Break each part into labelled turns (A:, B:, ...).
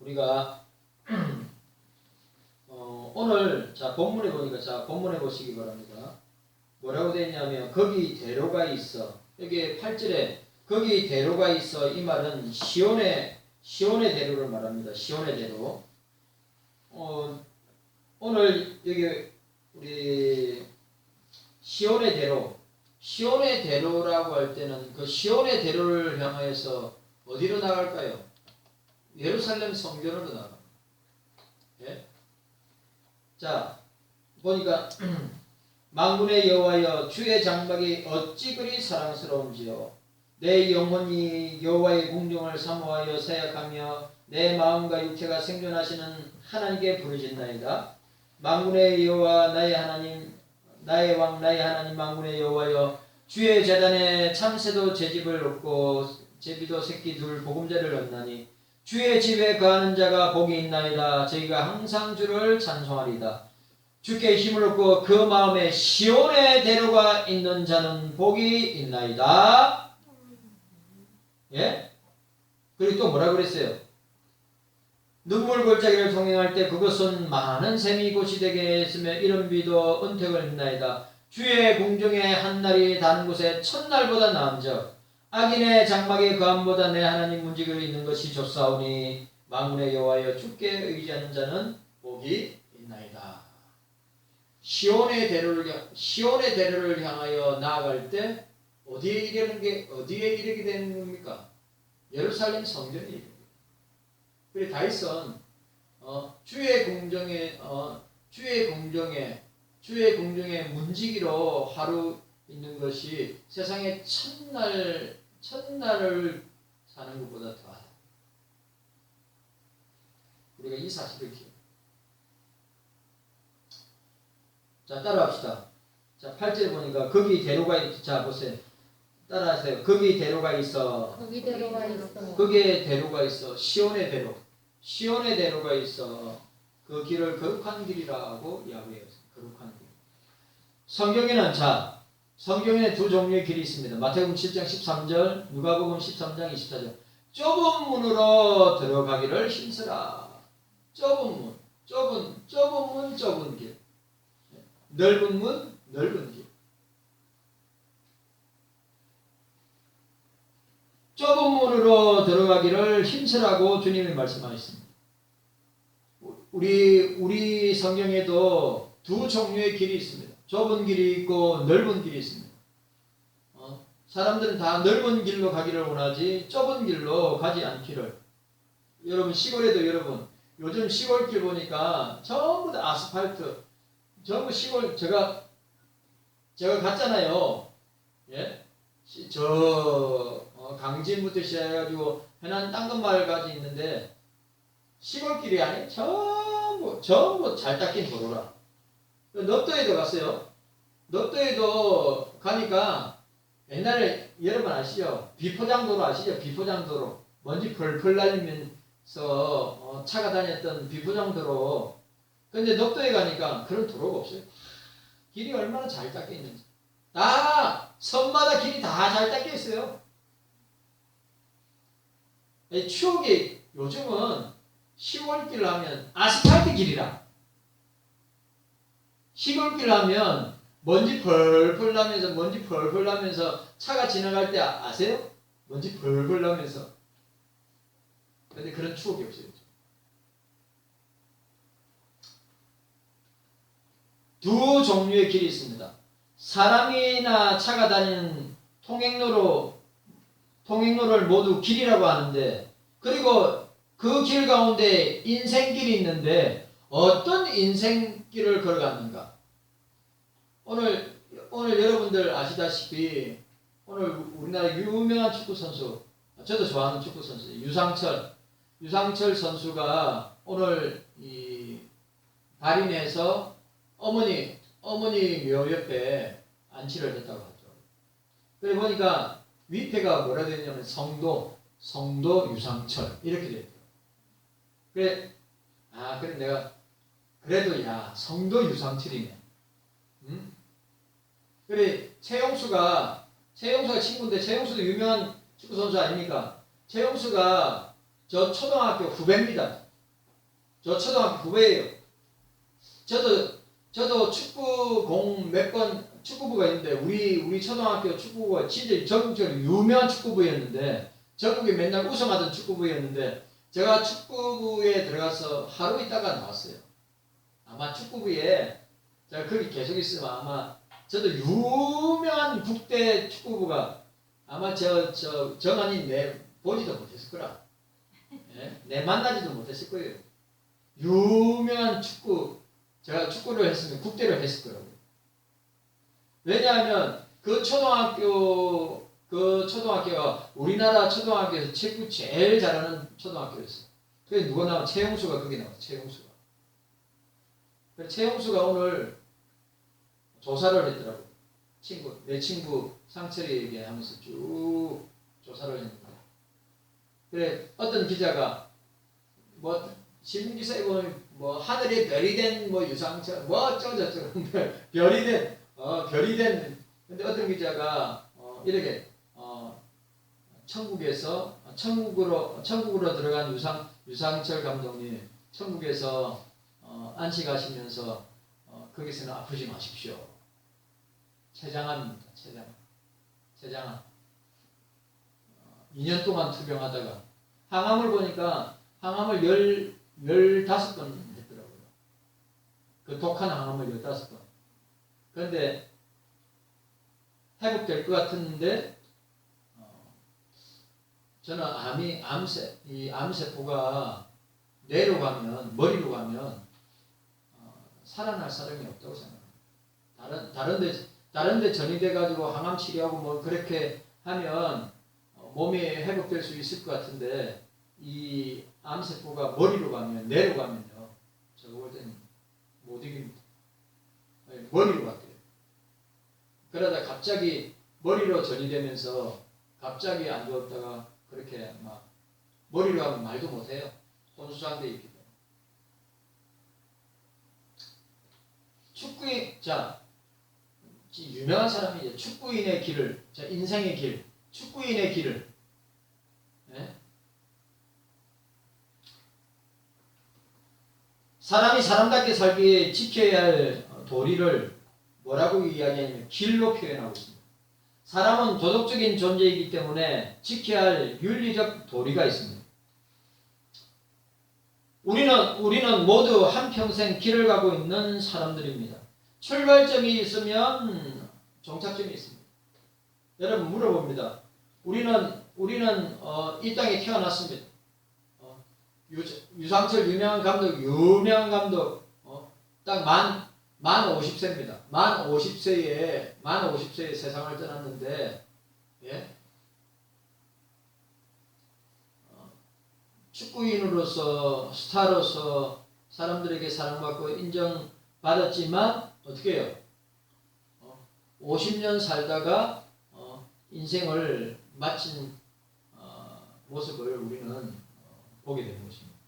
A: 우리가 오늘 자 본문에 보니까 자 본문에 보시기 바랍니다. 뭐라고 되어 있냐면 거기 대로가 있어. 여기 8절에 거기 대로가 있어. 이 말은 시온의 대로를 말합니다. 시온의 대로. 오늘 여기 우리 시온의 대로라고 할 때는 그 시온의 대로를 향하여서 어디로 나갈까요? 예루살렘 성전으로 나갑니다. 예? 자 보니까 만군의 여호와여 주의 장막이 어찌 그리 사랑스러운지요. 내 영혼이 여호와의 궁중을 사모하여 사역하며 내 마음과 육체가 생존하시는 하나님께 부르짖나이다. 만군의 여호와 나의 하나님 나의 왕 나의 하나님 만군의 여호와여 주의 제단에 참새도 제 집을 얻고 제비도 새끼 둘 보금자리를 얻나니 주의 집에 거하는 자가 복이 있나이다. 저희가 항상 주를 찬송하리다. 주께 힘을 얻고 그 마음에 시온의 대로가 있는 자는 복이 있나이다. 예? 그리고 또 뭐라 그랬어요? 눈물 골짜기를 통행할 때 그것은 많은 샘이 곳이 되게 했으며 이른 비도 은택을 했나이다. 주의 궁중에 한날이 다는 곳에 첫날보다 나은즉 악인의 장막의 거함보다 내 하나님 문지기로 있는 것이 좋사오니 만군의 여호와여 주께 의지하는 자는 복이 있나이다. 시온의 대로를 향하여 나아갈 때 어디에 이르게 되는 겁니까? 예루살렘 성전에 이르게. 그래 다윗은 주의 궁정에 문지기로 하루 있는 것이 세상의 첫날을 사는 것보다 더하다. 우리가 이 사실을 기억. 자 따라합시다. 자 8절 보니까 거기 대로가 자 보세요. 따라하세요. 거기 대로가 있어. 거기에 대로가 있어. 시온의 대로가 있어. 그 길을 거룩한 길이라고 이야기해요. 거룩한 길. 성경에는 두 종류의 길이 있습니다. 마태복음 7장 13절, 누가복음 13장 24절. 좁은 문으로 들어가기를 힘쓰라. 좁은 길. 넓은 문, 넓은 길. 좁은 문으로 들어가기를 힘쓰라고 주님이 말씀하셨습니다. 우리 성경에도 두 종류의 길이 있습니다. 좁은 길이 있고 넓은 길이 있습니다. 사람들은 다 넓은 길로 가기를 원하지 좁은 길로 가지 않기를. 여러분 시골에도 요즘 시골길 보니까 전부 다 아스팔트, 전부 시골. 제가 갔잖아요. 예? 강진부터 시작해가지고 해난 땅끝마을까지 있는데 시골길이 아니 전부 잘 닦인 도로라. 넙도에도 갔어요. 넙도에도 가니까 옛날에 여러분 아시죠? 비포장도로 아시죠? 비포장도로 먼지 펄펄 날리면서 차가 다녔던 비포장도로. 근데 넙도에 가니까 그런 도로가 없어요. 길이 얼마나 잘 닦여 있는지. 다 섬마다 길이 다 잘 닦여 있어요. 추억이 요즘은 시골길 하면 아스팔트 길이라. 시골길 하면 먼지 펄펄 나면서 차가 지나갈 때 아세요? 먼지 펄펄 나면서. 근데 그런 추억이 없어요. 두 종류의 길이 있습니다. 사람이나 차가 다니는 통행로를 모두 길이라고 하는데, 그리고 그 길 가운데 인생길이 있는데 어떤 인생길을 걸어갔는가? 오늘 여러분들 아시다시피 오늘 우리나라 유명한 축구 선수, 저도 좋아하는 축구 선수 유상철 선수가 오늘 이 발인해서 어머니 묘 옆에 안치를 했다고 하죠. 그래 보니까 위패가 뭐라 되어 있냐면 성도 유상철 이렇게 되어 있어요. 그래 내가 그래도 성도 유상철이네. 그래 최용수가 친구인데, 최용수도 유명한 축구 선수 아닙니까? 최용수가 저 초등학교 후배입니다. 저 초등학교 후배예요. 저도 축구공 몇 번 축구부가 있는데 우리 초등학교 축구부가 진짜 전국적으로 유명한 축구부였는데 전국에 맨날 우승하던 축구부였는데 제가 축구부에 들어가서 하루 있다가 나왔어요. 아마 축구부에 제가 거기 계속 있으면 아마 저도 유명한 국대 축구부가 아마 저만이 내 보지도 못했을 거라. 예? 내 만나지도 못했을 거예요. 유명한 제가 축구를 했으면 국대를 했을 거라고요. 왜냐하면 그 초등학교가 우리나라 초등학교에서 축구 제일 잘하는 초등학교였어요. 그게 누가 나와? 최용수가 거기 나왔어. 최용수가. 최용수가 오늘 조사를 했더라고요. 내 친구 상철이에게 하면서 쭉 조사를 했는데. 그래, 어떤 기자가 신문기사에 보면 하늘에 별이 된 유상철 어쩌고저쩌고 별이 된 근데 어떤 기자가 이렇게 천국으로 들어간 유상철 감독님 천국에서 안식하시면서 거기서는 아프지 마십시오. 최장암입니다. 최장암. 2년 동안 투병하다가 항암을 보니까 항암을 15번 했더라고요. 그 독한 항암을 15번. 그런데 회복될 것 같은데 저는 이 암세포가 뇌로 가면 머리로 가면 살아날 사람이 없다고 생각합니다. 다른데 전이돼 가지고 항암 치료하고 그렇게 하면 몸이 회복될 수 있을 것 같은데 이 암세포가 머리로 가면 뇌로 가면요 저거 볼 때는 못 이깁니다. 머리로 갈게요. 그러다 갑자기 머리로 전이되면서 갑자기 안 좋았다가 그렇게 막 머리로 하면 말도 못해요. 혼수상돼 있기 때문에. 유명한 사람이 이제 축구인의 길을, 인생의 길, 축구인의 길을, 예? 사람이 사람답게 살기에 지켜야 할 도리를 뭐라고 이야기하냐면 길로 표현하고 있습니다. 사람은 도덕적인 존재이기 때문에 지켜야 할 윤리적 도리가 있습니다. 우리는 모두 한평생 길을 가고 있는 사람들입니다. 출발점이 있으면 종착점이 있습니다. 여러분 물어봅니다. 우리는 이 땅에 태어났습니다. 유상철 유명한 감독 딱 만 50세입니다. 만 50세에 세상을 떠났는데, 예? 축구인으로서, 스타로서 사람들에게 사랑받고 인정받았지만, 어떻게 해요? 50년 살다가, 인생을 마친, 모습을 우리는 보게 되는 것입니다.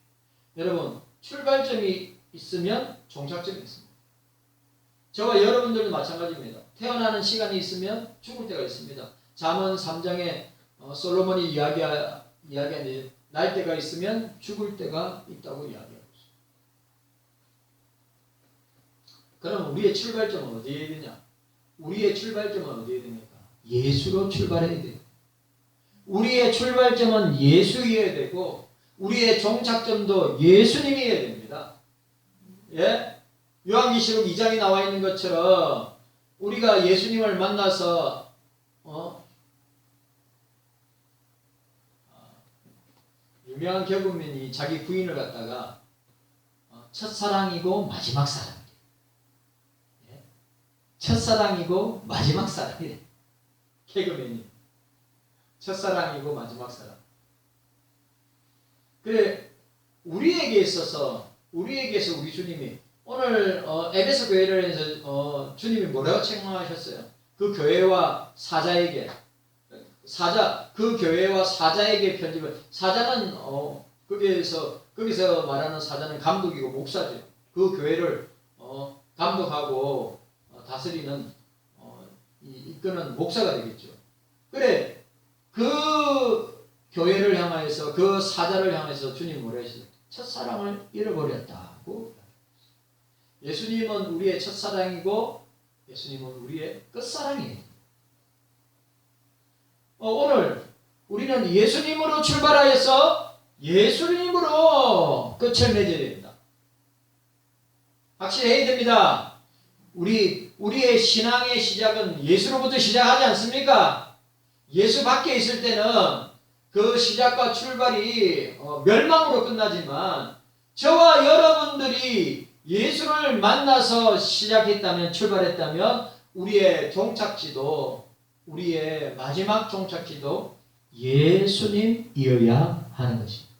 A: 여러분, 출발점이 있으면 종착점이 있습니다. 저와 여러분들도 마찬가지입니다. 태어나는 시간이 있으면 죽을 때가 있습니다. 잠언 3장에 솔로몬이 이야기하는 날 때가 있으면 죽을 때가 있다고 이야기하고 있습니다. 그럼 우리의 출발점은 어디에 되냐? 우리의 출발점은 어디에 됩니까? 예수로 출발해야 돼요. 우리의 출발점은 예수여야 되고 우리의 종착점도 예수님이어야 됩니다. 예? 요한계시록 2장에 나와 있는 것처럼 우리가 예수님을 만나서 유명한 개그맨이 자기 부인을 갖다가 첫사랑이고 마지막 사랑이래. 예? 첫사랑이고 마지막 사랑이래. 개그맨이 첫사랑이고 마지막 사랑. 그래 우리에게서 우리 주님이 오늘 에베소 교회를 해서 주님이 뭐라고 책망하셨어요? 그 교회와 사자에게 그 교회와 사자에게 편집을 사자는 거기서 말하는 사자는 감독이고 목사죠. 그 교회를 감독하고 다스리는 이끄는 목사가 되겠죠. 그래 그 교회를 향하여서 그 사자를 향해서 주님 뭐라 하셨어요? 첫사랑을 잃어버렸다고. 예수님은 우리의 첫사랑이고 예수님은 우리의 끝사랑이에요. 오늘 우리는 예수님으로 출발하여서 예수님으로 끝을 맺어야 됩니다. 확실해야 됩니다. 우리의 신앙의 시작은 예수로부터 시작하지 않습니까? 예수 밖에 있을 때는 그 시작과 출발이 멸망으로 끝나지만 저와 여러분들이 예수를 만나서 시작했다면, 출발했다면 우리의 종착지도, 우리의 마지막 종착지도 예수님이어야 하는 것입니다.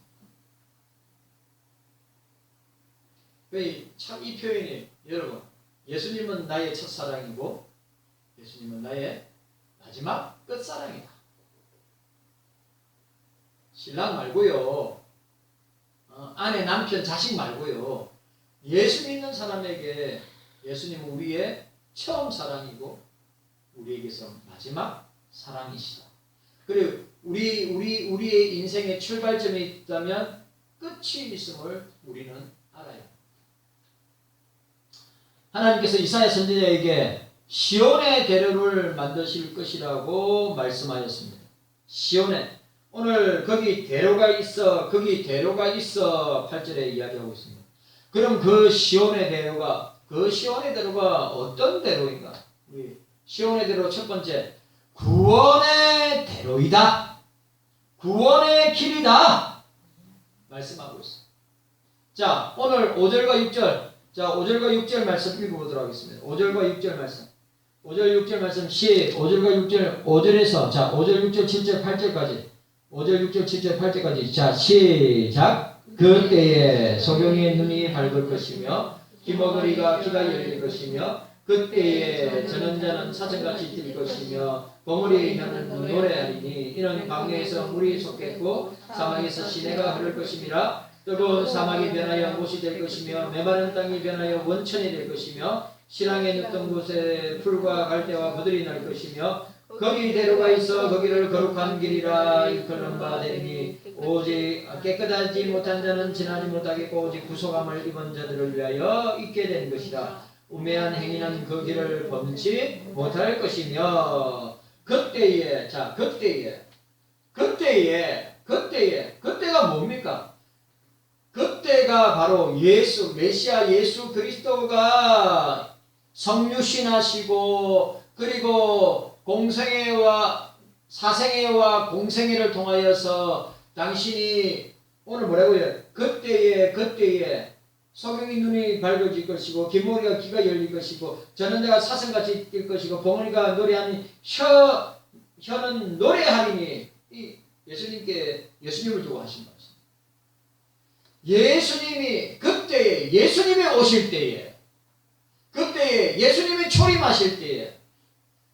A: 참 이 표현이, 여러분, 예수님은 나의 첫사랑이고 예수님은 나의 마지막 끝사랑이다. 신랑 말고요, 아내, 남편, 자식 말고요, 예수 믿는 사람에게 예수님은 우리의 처음 사랑이고 우리에게서 마지막 사랑이시다. 그리고 우리의 인생의 출발점이 있다면 끝이 있음을 우리는 알아야 합니다. 하나님께서 이사야 선지자에게 시온의 대로를 만드실 것이라고 말씀하셨습니다. 시온에, 오늘 거기 대로가 있어, 거기 대로가 있어 8절에 이야기하고 있습니다. 그럼 그 시온의 대로가 어떤 대로인가? 우리 시온의 대로 첫 번째, 구원의 대로이다. 구원의 길이다. 말씀하고 있습니다. 자, 오늘 5절과 6절, 자, 5절과 6절 말씀 읽어보도록 하겠습니다. 5절과 6절 말씀. 5절, 6절 말씀 5절과 6절, 5절에서, 자, 5절, 6절, 7절, 8절까지. 5절, 6절, 7절, 8절까지. 자, 시작. 그때에 소경의 눈이 밝을 것이며 기머거리가 귀가 열릴 것이며 그때에 저는 자는 사슴같이 뛸 것이며 봉우리의 혀는 노래하리니 이는 광야에서 물이 솟겠고 사막에서 시내가 흐를 것임이라. 뜨거운 사막이 변하여 못이 될 것이며 메마른 땅이 변하여 원천이 될 것이며 신랑의 눕던 곳에 풀과 갈대와 부들이 날 것이며 거기 대로가 있어 거기를 거룩한 길이라 일컬는 바 되니 오직 깨끗하지 못한 자는 지나지 못하겠고 오직 구속함을 입은 자들을 위하여 있게 된 것이라. 우매한 행위는 그 길을 범치 못할 것이며 그때에, 자, 그때가 뭡니까? 그때가 바로 메시아 예수 그리스도가 성육신하시고 그리고 공생애와 사생애와 공생애를 통하여서 당신이 오늘 뭐라고요? 그때에 소경이 눈이 밝아질 것이고 기머리가 귀가 열릴 것이고 저는 내가 사슴같이 뛸 것이고 봉우리가 노래하니 혀는 노래하리니. 이 예수님을 두고 하신 말씀. 예수님이 그때에, 예수님이 오실 때에, 그때에 예수님이 초림하실 때에,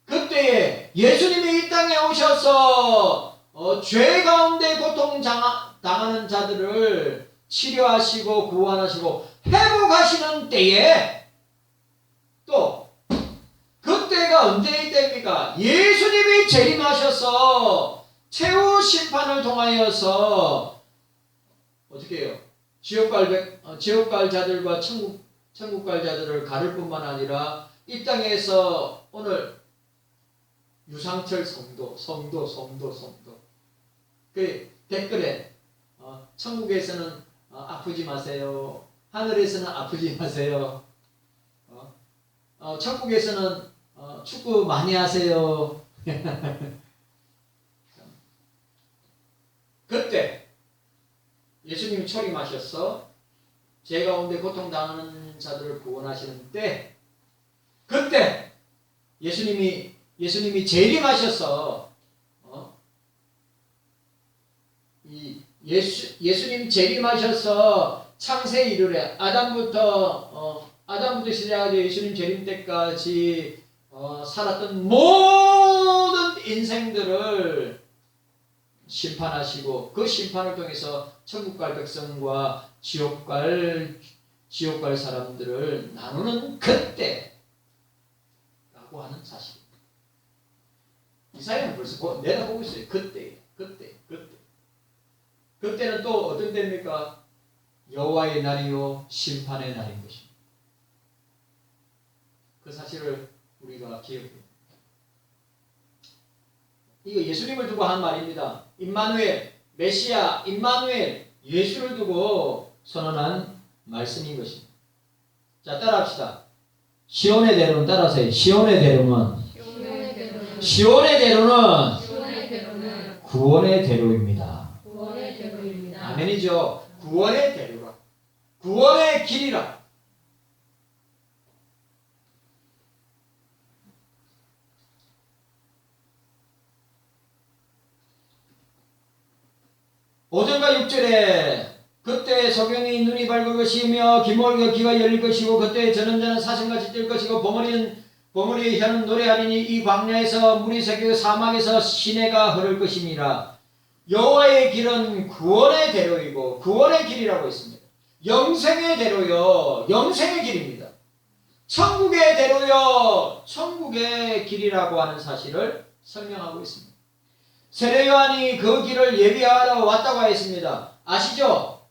A: 그때에 예수님이 이 땅에 오셔서 죄 가운데 고통 당하는 자들을 치료하시고 구원하시고 회복하시는 때에, 또 그때가 언제의 때입니까? 예수님이 재림하셔서 최후 심판을 통하여서 어떻게 해요? 지옥 갈 자들과 천국 갈 자들을 가를 뿐만 아니라 이 땅에서 오늘 유상철 성도 그 댓글에 천국에서는 아프지 마세요. 하늘에서는 아프지 마세요. 천국에서는 축구 많이 하세요. 그때 예수님이 초림하셔서 죄 가운데 고통당하는 자들을 구원하시는 때, 그때 예수님이 재림하셔서 예수님 재림하셔서 창세 이르래 아담부터 시작하여 예수님 재림 때까지 살았던 모든 인생들을 심판하시고 그 심판을 통해서 천국 갈 백성과 지옥 갈 사람들을 나누는 그때라고 하는 사실입니다. 이사야는 벌써 내다보고 있어요. 그때는 또 어떤 때입니까? 여호와의 날이요 심판의 날인 것입니다. 그 사실을 우리가 기억해야 합니다. 이거 예수님을 두고 한 말입니다. 임마누엘, 메시아, 임마누엘, 예수를 두고 선언한 말씀인 것입니다. 자, 따라합시다. 시온의 대로는 따라하세요. 시온의 대로는 구원의 대로입니다. 아멘이죠. 구원의 대로라. 구원의 길이라. (5절과 6절에) 그때 소경이 눈이 밝을 것이며 기몰과 귀가 열릴 것이고 그때 전원자는 사슴같이 뛸 것이고 버무리의 혀는 노래하리니 이 광야에서 물이 섞여 사막에서 시내가 흐를 것임이라. 여호와의 길은 구원의 대로이고 구원의 길이라고 했습니다. 영생의 대로요 영생의 길입니다. 천국의 대로요 천국의 길이라고 하는 사실을 설명하고 있습니다. 세례 요한이 그 길을 예비하러 왔다고 했습니다. 아시죠?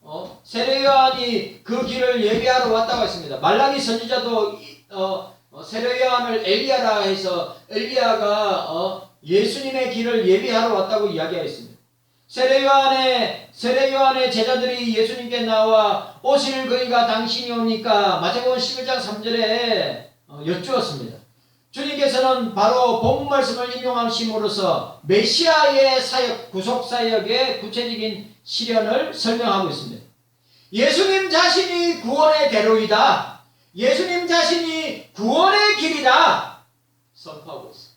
A: 세례 요한이 그 길을 예비하러 왔다고 했습니다. 말라기 선지자도 세례 요한을 엘리야라 해서 엘리야가 예수님의 길을 예비하러 왔다고 이야기했습니다. 세례 요한의 제자들이 예수님께 나와 오실 그이가 당신이 오니까 마태복음 11장 3절에 여쭈었습니다. 주님께서는 바로 본문 말씀을 인용하심으로써 메시아의 사역, 구속 사역의 구체적인 실현을 설명하고 있습니다. 예수님 자신이 구원의 대로이다. 예수님 자신이 구원의 길이다. 선포하고 있습니다.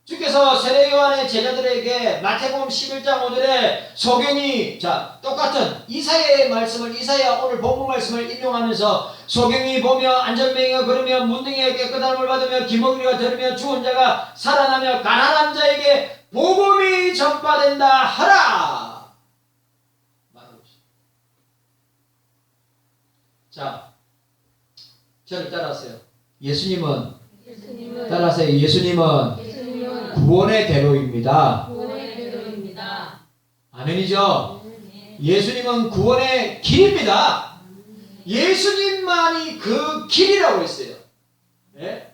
A: 주께서 세례 요한의 제자들에게 마태복음 11장 5절에 소경이 똑같은 이사야의 말씀을 이사야 오늘 본문 말씀을 인용하면서 소경이 보며 안전뱅이가 걸으며 문둥이가 깨끗함을 받으며 기먹이가 들으며 죽은 자가 살아나며 가난한 자에게 복음이 전파된다 하라 말하고 있습니다. 자, 저를 따라하세요. 예수님은 따라하세요. 예수님은 구원의 대로입니다. 아멘이죠? 예수님은 구원의 길입니다. 예수님만이 그 길이라고 했어요. 예?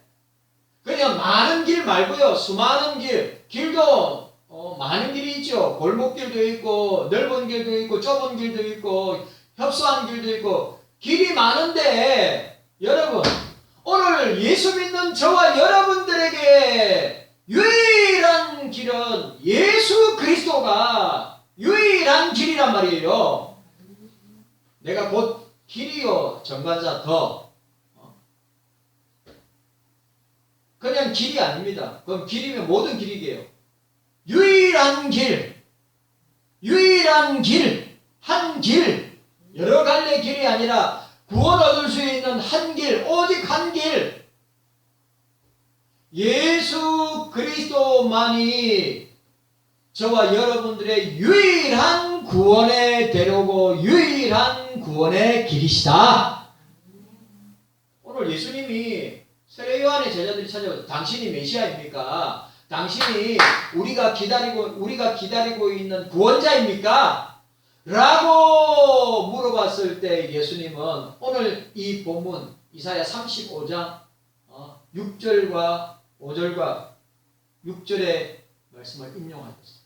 A: 그냥 많은 길 말고요. 수많은 길도 많은 길이 있죠. 골목길도 있고 넓은 길도 있고 좁은 길도 있고 협소한 길도 있고 길이 많은데 여러분 오늘 예수 믿는 저와 여러분들에게 유일한 길은 예수 그리스도가 유일한 길이란 말이에요. 내가 곧 길이요 정관사 더 그냥 길이 아닙니다. 그럼 길이면 모든 길이게요. 유일한 길, 한 길, 여러 갈래 길이 아니라 구원 얻을 수 있는 한 길, 오직 한 길. 예수 그리스도만이 저와 여러분들의 유일한 구원의 대로고 유일한 구원의 길이시다. 오늘 예수님이 세례 요한의 제자들이 찾아와서 당신이 메시아입니까? 당신이 우리가 기다리고 있는 구원자입니까? 라고 물어봤을 때 예수님은 오늘 이 본문 이사야 35장 6절과 5절과 6절의 말씀을 인용하셨습니다.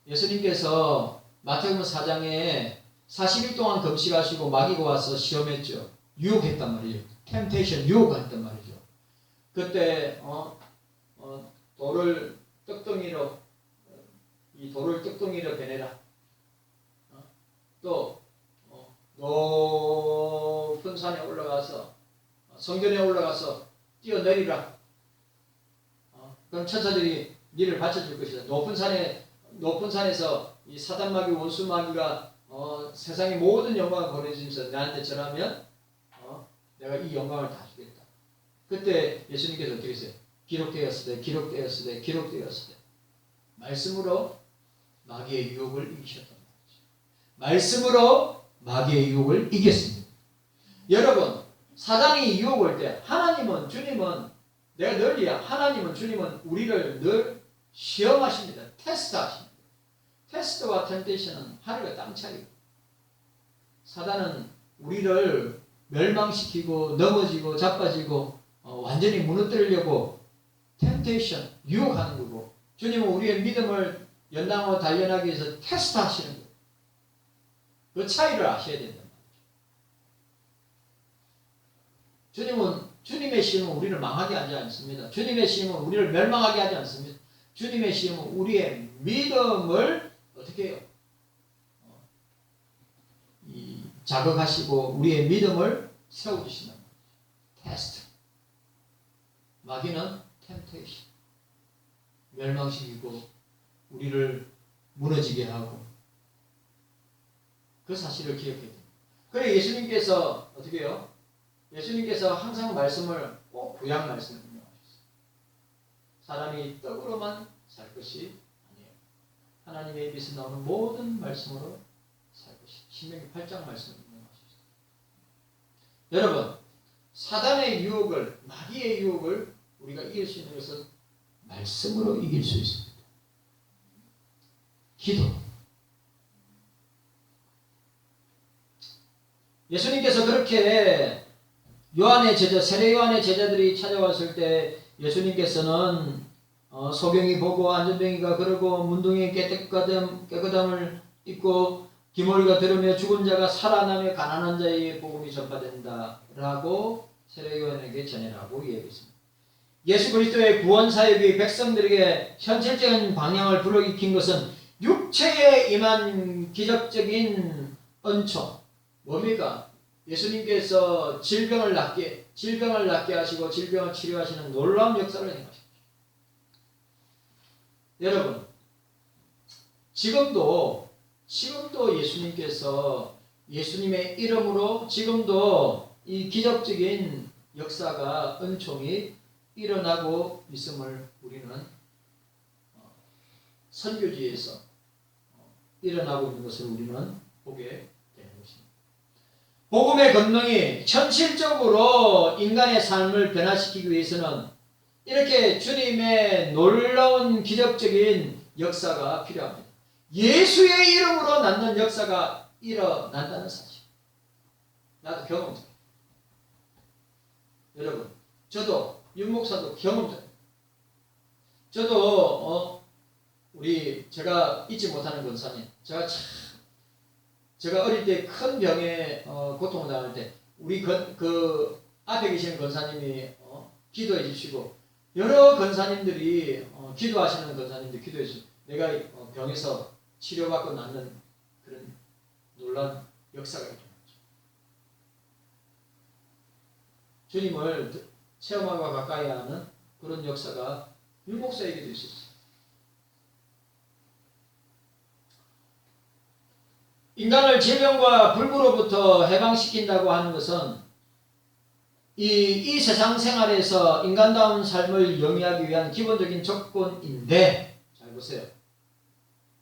A: 예수님께서 마태복음 4장에 40일 동안 금식하시고 마귀가 와서 시험했죠. 유혹했단 말이에요. 템테이션, 유혹했단 말이죠. 그때 돌을 떡덩이로 베내라. 또 높은 산에 올라가서 성전에 올라가서 뛰어내리라. 그럼 천사들이 니를 받쳐줄 것이다. 높은 산에서 이 사단마귀 원수마귀가 세상의 모든 영광을 보내주면서 나한테 절하면 내가 이 영광을 다 주겠다. 그때 예수님께서 어떻게 했어요? 기록되었으되 말씀으로 마귀의 유혹을 이기셨단 말이죠. 말씀으로 마귀의 유혹을 이겼습니다. 여러분, 사단이 유혹할 때 하나님은 주님은 우리를 늘 시험하십니다. 테스트하십니다. 테스트와 템테이션은 하늘과 땅 차이고, 사단은 우리를 멸망시키고 넘어지고 자빠지고 완전히 무너뜨리려고 템테이션, 유혹하는 거고, 주님은 우리의 믿음을 연단하고 단련하기 위해서 테스트하시는 거예요. 그 차이를 아셔야 된단 말이죠. 주님은, 주님의 시험은 우리를 망하게 하지 않습니다. 주님의 시험은 우리를 멸망하게 하지 않습니다. 주님의 시험은 우리의 믿음을 어떻게 해요? 자극하시고 우리의 믿음을 세워주신단 말이죠. 테스트. 마귀는 템테이션. 멸망시키고 우리를 무너지게 하고, 그 사실을 기억해야 돼요. 그래 예수님께서 어떻게 해요? 예수님께서 항상 말씀을 꼭 구약 말씀을 인용하셨어요. 사람이 떡으로만 살 것이 아니에요. 하나님의 입에서 나오는 모든 말씀으로 살 것이. 신명기 8장 말씀을 인용하셨어요. 여러분, 사단의 유혹을, 마귀의 유혹을 우리가 이길 수 있는 것은 말씀으로 이길 수 있습니다. 기도. 예수님께서 그렇게 요한의 제자, 세례 요한의 제자들이 찾아왔을 때 예수님께서는 소경이 보고 안전뱅이가 그러고 문둥이 깨끗함을 입고 기머리가 들으며 죽은 자가 살아나며 가난한 자의 복음이 전파된다 라고 세례 요한에게 전해라고 이야기했습니다. 예수 그리스도의 구원 사역이 백성들에게 현실적인 방향을 불러일으킨 것은 육체에 임한 기적적인 은총. 뭡니까? 예수님께서 질병을 낫게 하시고 질병을 치료하시는 놀라운 역사를 행하십니다. 여러분, 지금도 예수님께서 예수님의 이름으로 지금도 이 기적적인 역사가, 은총이 일어나고 있음을 우리는 선교지에서 일어나고 있는 것을 우리는 보게 되는 것입니다. 복음의 권능이 현실적으로 인간의 삶을 변화시키기 위해서는 이렇게 주님의 놀라운 기적적인 역사가 필요합니다. 예수의 이름으로 낳는 역사가 일어난다는 사실. 나도 경험자. 여러분, 저도 윤 목사도 경험자. 저도 제가 잊지 못하는 권사님. 제가 어릴 때 큰 병에 고통을 당할 때 우리 그 앞에 계시는 권사님이 기도해 주시고, 여러 권사님들이 기도하시는 권사님들 기도해 주시고, 내가 병에서 치료받고 낫는 그런 놀라운 역사가 일어났죠. 주님을 체험하고 가까이 하는 그런 역사가 율목사에게도 있었어요. 인간을 질병과 불구로부터 해방시킨다고 하는 것은 이 세상 생활에서 인간다운 삶을 영위하기 위한 기본적인 조건인데, 잘 보세요.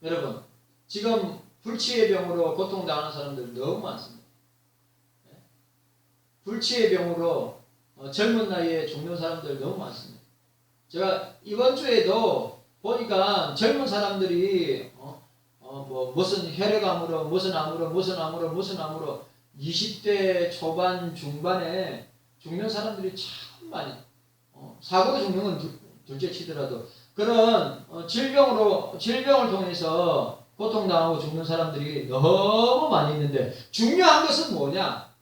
A: 여러분, 지금 불치의 병으로 고통당하는 사람들 너무 많습니다. 불치의 병으로 젊은 나이에 죽는 사람들 너무 많습니다. 제가 이번 주에도 보니까 젊은 사람들이 무슨 혈액암으로 무슨 암으로 20대 초반 중반에 죽는 사람들이 참 많이, 사고로 죽는 건 둘째 치더라도 그런 질병을 통해서 고통당하고 죽는 사람들이 너무 많이 있는데, 중요한 것은 뭐냐?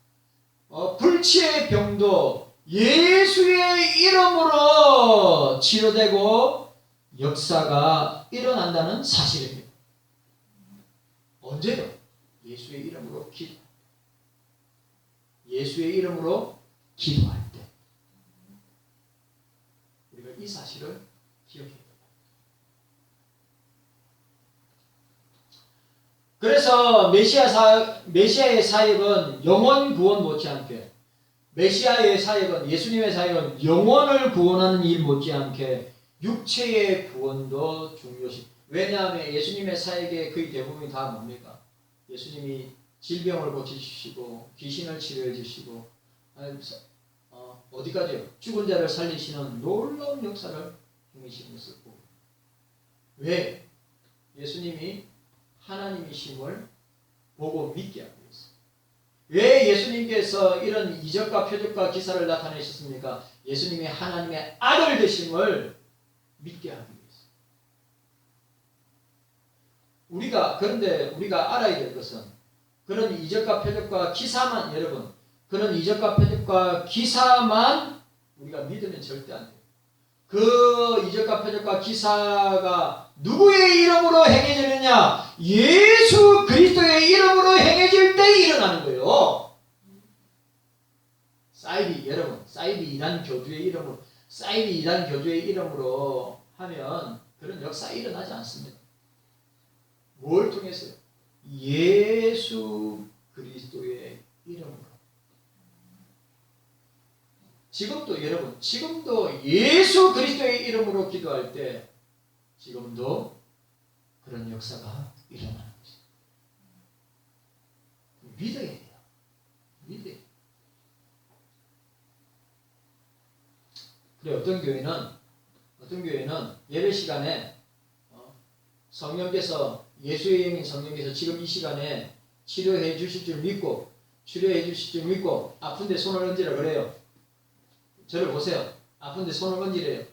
A: 불치의 병도 예수의 이름으로 치료되고 역사가 일어난다는 사실입니다. 언제요? 예수의 이름으로 예수의 이름으로 기도할 때. 우리가 이 사실을 기억해야 됩니다. 그래서 메시아의 사역은 영혼 구원 못지않게, 메시아의 사역은, 예수님의 사역은 영혼을 구원하는 일 못지않게 육체의 구원도 중요시. 왜냐하면 예수님의 사역의 거의 대부분이 다 뭡니까? 예수님이 질병을 고치시고 귀신을 치료해 주시고 어디까지요? 죽은 자를 살리시는 놀라운 역사를 행하시는 것을 보고, 왜? 예수님이 하나님이심을 보고 믿게 하기 위해서. 왜 예수님께서 이런 이적과 표적과 기사를 나타내셨습니까? 예수님이 하나님의 아들 되심을 믿게 하기 위해서. 그런데 우리가 알아야 될 것은 그런 이적과 표적과 기사만, 여러분, 그런 이적과 표적과 기사만 우리가 믿으면 절대 안 돼요. 그 이적과 표적과 기사가 누구의 이름으로 행해지느냐? 예수 그리스도의 이름으로 행해질 때 일어나는 거예요. 여러분, 사이비 이단 교주의 이름으로 하면 그런 역사 일어나지 않습니다. 뭘 통해서요? 예수 그리스도의 이름으로. 지금도 예수 그리스도의 이름으로 기도할 때 지금도 그런 역사가 일어나는 것입니다. 믿어야 돼요. 믿어야 돼요. 그래, 어떤 교회는 예배 시간에 성령께서, 예수의 영인 성령께서 지금 이 시간에 치료해 주실 줄 믿고 아픈데 손을 얹으라 그래요. 저를 보세요. 아픈데 손을 얹으래요.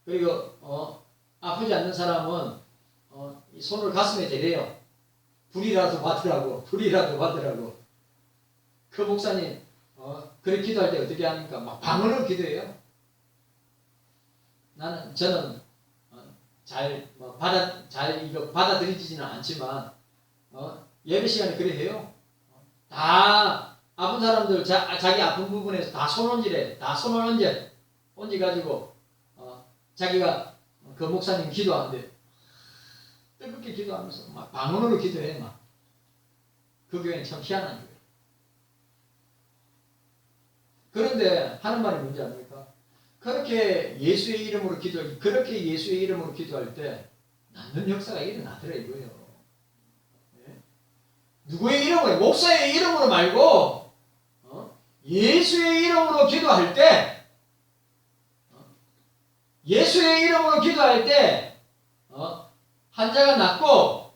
A: 그리고 아프지 않는 사람은 이 손을 가슴에 대래요. 불이라도 받으라고. 그 목사님 그렇게 기도할 때 어떻게 합니까? 막 방언으로 기도해요. 저는 이거 받아들이지는 않지만 예배 시간에 그래 해요. 다 아픈 사람들 자기 아픈 부분에서 다 손얹으래. 다 손을 얹어가지고 자기가 그 목사님 기도하는데 뜨겁게 기도하면서 막 방언으로 기도해. 막 그 교회는 참 희한한 교회. 그런데 하는 말이 뭔지 압니까? 그렇게 예수의 이름으로 기도할 때 낫는 역사가 일어나더라 이거예요. 네? 누구의 이름으로? 목사의 이름으로 말고 예수의 이름으로 기도할 때 환자가 낫고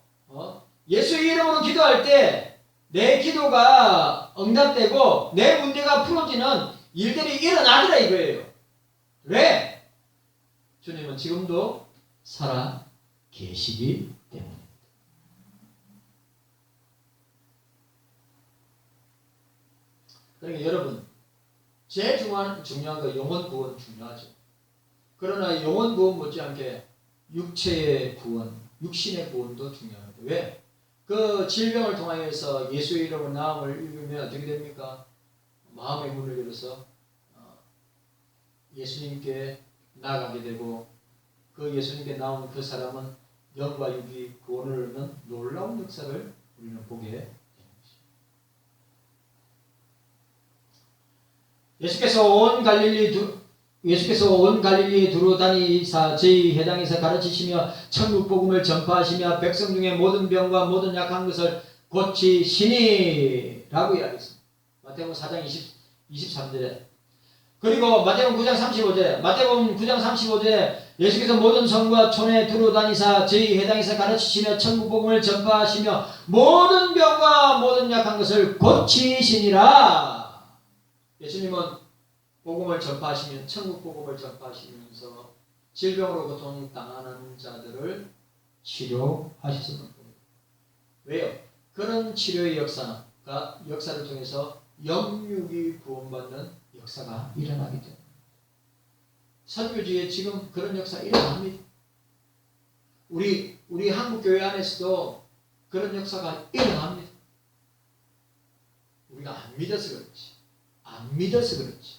A: 예수의 이름으로 기도할 때 내 기도가 응답되고 내 문제가 풀어지는 일들이 일어나더라 이거예요. 왜? 주님은 지금도 살아 계시기 때문입니다. 그러니까 여러분, 제일 중요한 거 영혼 구원 중요하죠. 그러나 영혼 구원 못지않게 육체의 구원, 육신의 구원도 중요합니다. 왜? 그 질병을 통하여서 예수의 이름으로 나음을 읽으면 어떻게 됩니까? 마음의 문을 열어서 예수님께 나아가게 되고 그 예수님께 나온 그 사람은 영과 육이 구원을 얻는 놀라운 역사를 우리는 보게 됩니다. 예수께서 온 갈릴리에 두루 다니사 저희 회당에서 가르치시며 천국 복음을 전파하시며 백성 중에 모든 병과 모든 약한 것을 고치시니 라고 이야기했습니다. 마태복음 4장 23절에. 그리고 마태복음 9장 35절에 예수께서 모든 성과 촌에 두루 다니사 저희 회당에서 가르치시며 천국 복음을 전파하시며 모든 병과 모든 약한 것을 고치시니라. 예수님은 복음을 전파하시면 천국 복음을 전파하시면서 질병으로 고통당하는 자들을 치료하셨습니다. 왜요? 그런 치료의 역사를 통해서 영육이 구원받는 역사가 일어나기 때문에 선교지에 지금 그런 역사 일어납니다. 우리 한국 교회 안에서도 그런 역사가 일어납니다. 우리가 안 믿어서 그렇지.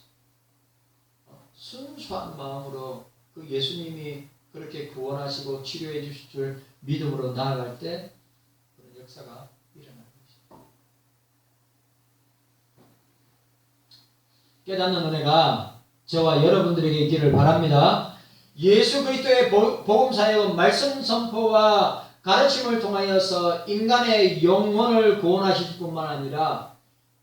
A: 순수한 마음으로 그 예수님이 그렇게 구원하시고 치료해 주실 줄 믿음으로 나아갈 때 그런 역사가 일어나는 것입니다. 깨닫는 은혜가 저와 여러분들에게 있기를 바랍니다. 예수 그리스도의 복음 사역, 말씀 선포와 가르침을 통하여서 인간의 영혼을 구원하실 뿐만 아니라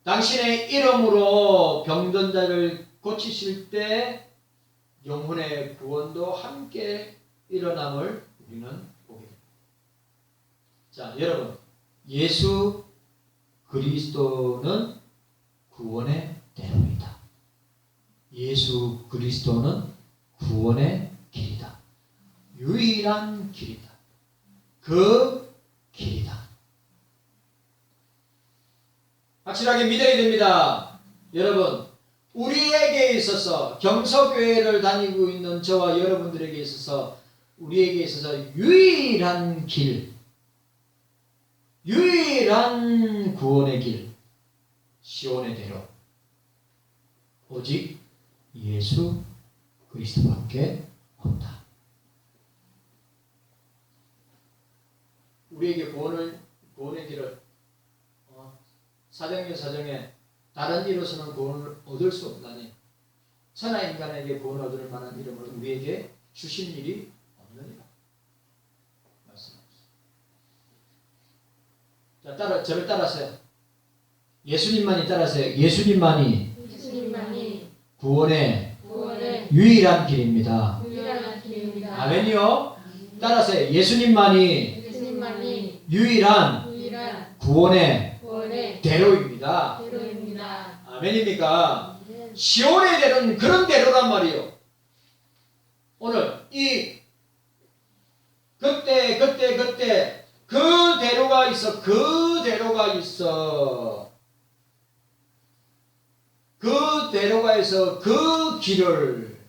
A: 당신의 이름으로 병든 자를 고치실 때 영혼의 구원도 함께 일어남을 우리는 보게 됩니다. 자, 여러분, 예수 그리스도는 구원의 대로이다. 예수 그리스도는 구원의 길이다. 유일한 길이다. 그 길이다. 확실하게 믿어야 됩니다. 여러분, 우리에게 있어서 경서교회를 다니고 있는 저와 여러분들에게 있어서 우리에게 있어서 유일한 길, 유일한 구원의 길, 시온의 대로 오직 예수 그리스도밖에 없다. 우리에게 구원의 길을 사정에 다른 이로서는 구원을 얻을 수 없나니 천하 인간에게 구원을 얻을 만한 이름을 우리에게 주신 일이 없느니라 말씀하셨습니다. 자, 저를 따라서요. 예수님만이 따라서요. 예수님만이 구원의 유일한 길입니다. 아멘이요. 따라서요. 예수님만이 유일한 구원의 대로입니다. 아멘입니까? 시온의 대로는 그런 대로란 말이에요. 오늘 이 그때 그 대로가 있어. 그 대로가 있어. 그 길을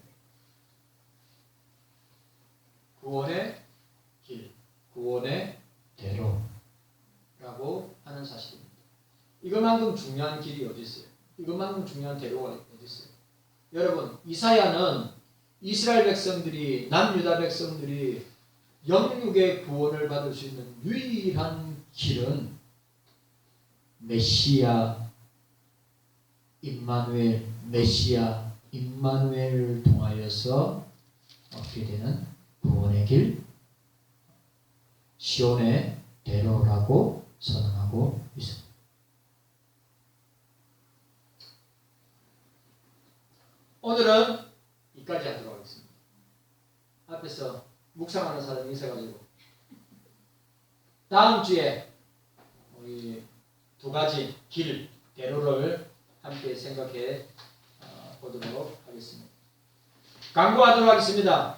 A: 구원의 길, 구원의 대로라고 하는 사실입니다. 이것만큼 중요한 길이 어디 있어요? 이것만큼 중요한 대로가 어디 있어요? 여러분, 이사야는 이스라엘 백성들이, 남유다 백성들이 영육의 구원을 받을 수 있는 유일한 길은 메시아 임마누엘을 통하여서 얻게 되는 구원의 길, 시온의 대로라고 선언하고 있습니다. 오늘은 이까지 하도록 하겠습니다. 앞에서 묵상하는 사람이 있어가지고 다음 주에 우리 두 가지 길, 대로를 함께 생각해 보도록 하겠습니다. 강구하도록 하겠습니다.